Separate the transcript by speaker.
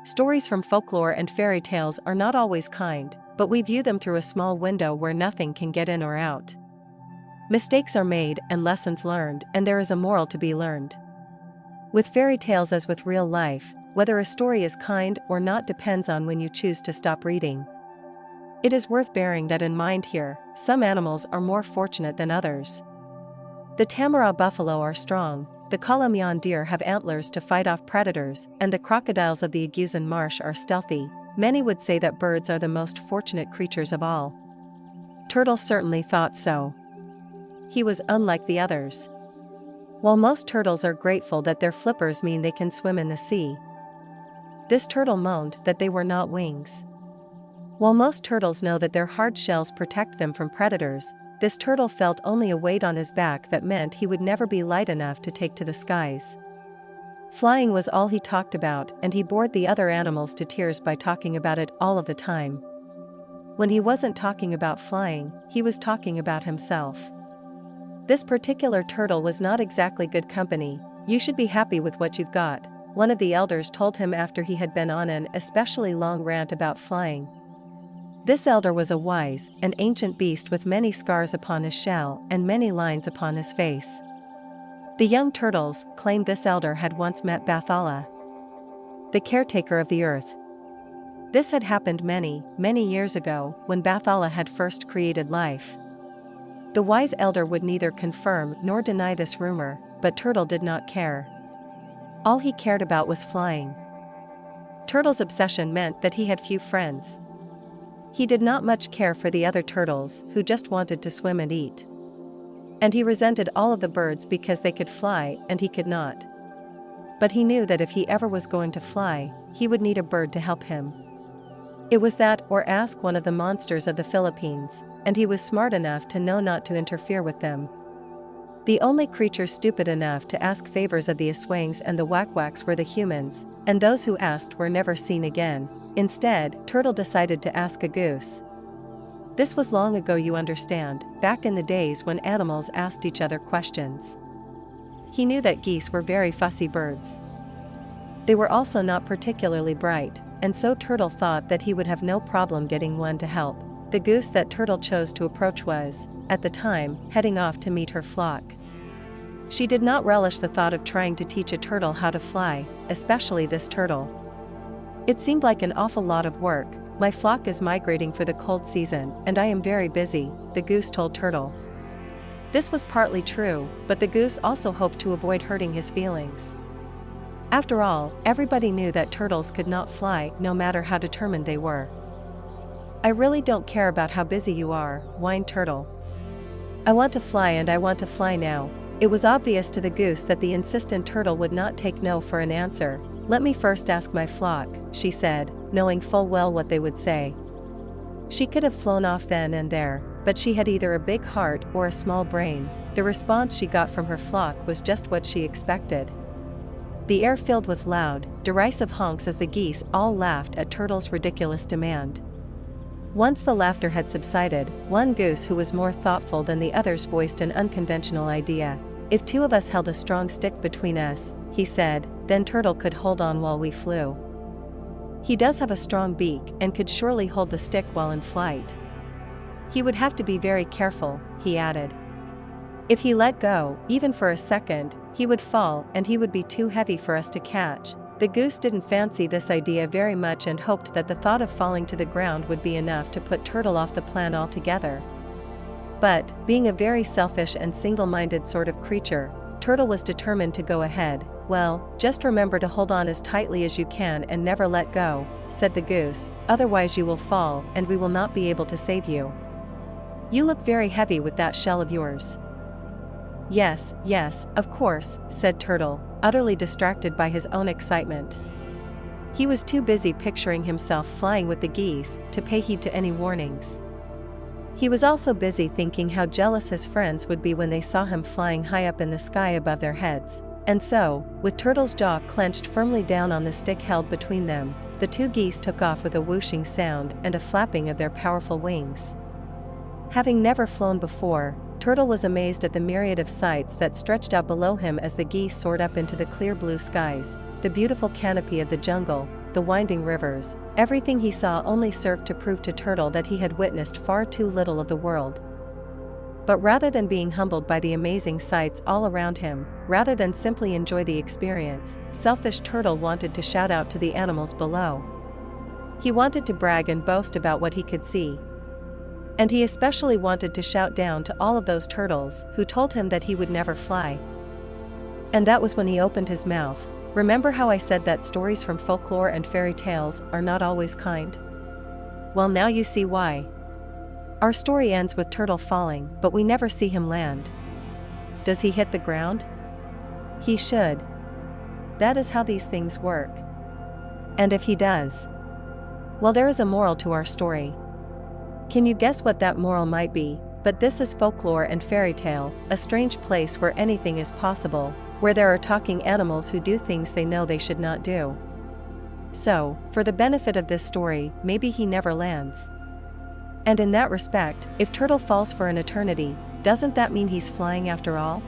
Speaker 1: Stories from folklore and fairy tales are not always kind, but we view them through a small window where nothing can get in or out. Mistakes are made and lessons learned, and there is a moral to be learned. With fairy tales as with real life, whether a story is kind or not depends on when you choose to stop reading. It is worth bearing that in mind here, some animals are more fortunate than others. The Tamara buffalo are strong, the Kalamian deer have antlers to fight off predators, and the crocodiles of the Agusan marsh are stealthy. Many would say that birds are the most fortunate creatures of all. Turtle certainly thought so. He was unlike the others. While most turtles are grateful that their flippers mean they can swim in the sea, this turtle moaned that they were not wings. While most turtles know that their hard shells protect them from predators, this turtle felt only a weight on his back that meant he would never be light enough to take to the skies. Flying was all he talked about, and he bored the other animals to tears by talking about it all of the time. When he wasn't talking about flying, he was talking about himself. This particular turtle was not exactly good company. "You should be happy with what you've got," one of the elders told him after he had been on an especially long rant about flying. This elder was a wise and ancient beast with many scars upon his shell and many lines upon his face. The young turtles claimed this elder had once met Bathala, the caretaker of the earth. This had happened many, many years ago, when Bathala had first created life. The wise elder would neither confirm nor deny this rumor, but Turtle did not care. All he cared about was flying. Turtle's obsession meant that he had few friends. He did not much care for the other turtles, who just wanted to swim and eat. And he resented all of the birds because they could fly and he could not. But he knew that if he ever was going to fly, he would need a bird to help him. It was that or ask one of the monsters of the Philippines, and he was smart enough to know not to interfere with them. The only creatures stupid enough to ask favors of the Aswangs and the Wakwaks were the humans, and those who asked were never seen again. Instead, Turtle decided to ask a goose. This was long ago, you understand, back in the days when animals asked each other questions. He knew that geese were very fussy birds. They were also not particularly bright, and so Turtle thought that he would have no problem getting one to help. The goose that Turtle chose to approach was, at the time, heading off to meet her flock. She did not relish the thought of trying to teach a turtle how to fly, especially this turtle. "It seemed like an awful lot of work. My flock is migrating for the cold season, and I am very busy," the goose told Turtle. This was partly true, but the goose also hoped to avoid hurting his feelings. After all, everybody knew that turtles could not fly no matter how determined they were. "I really don't care about how busy you are," whined Turtle. "I want to fly, and I want to fly now." It was obvious to the goose that the insistent turtle would not take no for an answer. "Let me first ask my flock," she said, knowing full well what they would say. She could have flown off then and there, but she had either a big heart or a small brain. The response she got from her flock was just what she expected. The air filled with loud, derisive honks as the geese all laughed at Turtle's ridiculous demand. Once the laughter had subsided, one goose who was more thoughtful than the others voiced an unconventional idea. "If two of us held a strong stick between us," he said, "then Turtle could hold on while we flew. He does have a strong beak and could surely hold the stick while in flight. He would have to be very careful," he added. "If he let go, even for a second, he would fall and he would be too heavy for us to catch." The goose didn't fancy this idea very much and hoped that the thought of falling to the ground would be enough to put Turtle off the plan altogether. But, being a very selfish and single-minded sort of creature, Turtle was determined to go ahead. "Well, just remember to hold on as tightly as you can and never let go," said the goose, "otherwise you will fall and we will not be able to save you. You look very heavy with that shell of yours." "Yes, yes, of course," said Turtle, utterly distracted by his own excitement. He was too busy picturing himself flying with the geese to pay heed to any warnings. He was also busy thinking how jealous his friends would be when they saw him flying high up in the sky above their heads. And so, with Turtle's jaw clenched firmly down on the stick held between them, the two geese took off with a whooshing sound and a flapping of their powerful wings. Having never flown before, Turtle was amazed at the myriad of sights that stretched out below him as the geese soared up into the clear blue skies, the beautiful canopy of the jungle, the winding rivers, everything he saw only served to prove to Turtle that he had witnessed far too little of the world. But rather than being humbled by the amazing sights all around him, rather than simply enjoy the experience, selfish Turtle wanted to shout out to the animals below. He wanted to brag and boast about what he could see. And he especially wanted to shout down to all of those turtles who told him that he would never fly. And that was when he opened his mouth. Remember how I said that stories from folklore and fairy tales are not always kind? Well, now you see why. Our story ends with Turtle falling, but we never see him land. Does he hit the ground? He should. That is how these things work. And if he does, well, there is a moral to our story. Can you guess what that moral might be? But this is folklore and fairy tale, a strange place where anything is possible, where there are talking animals who do things they know they should not do. So, for the benefit of this story, maybe he never lands. And in that respect, if Turtle falls for an eternity, doesn't that mean he's flying after all?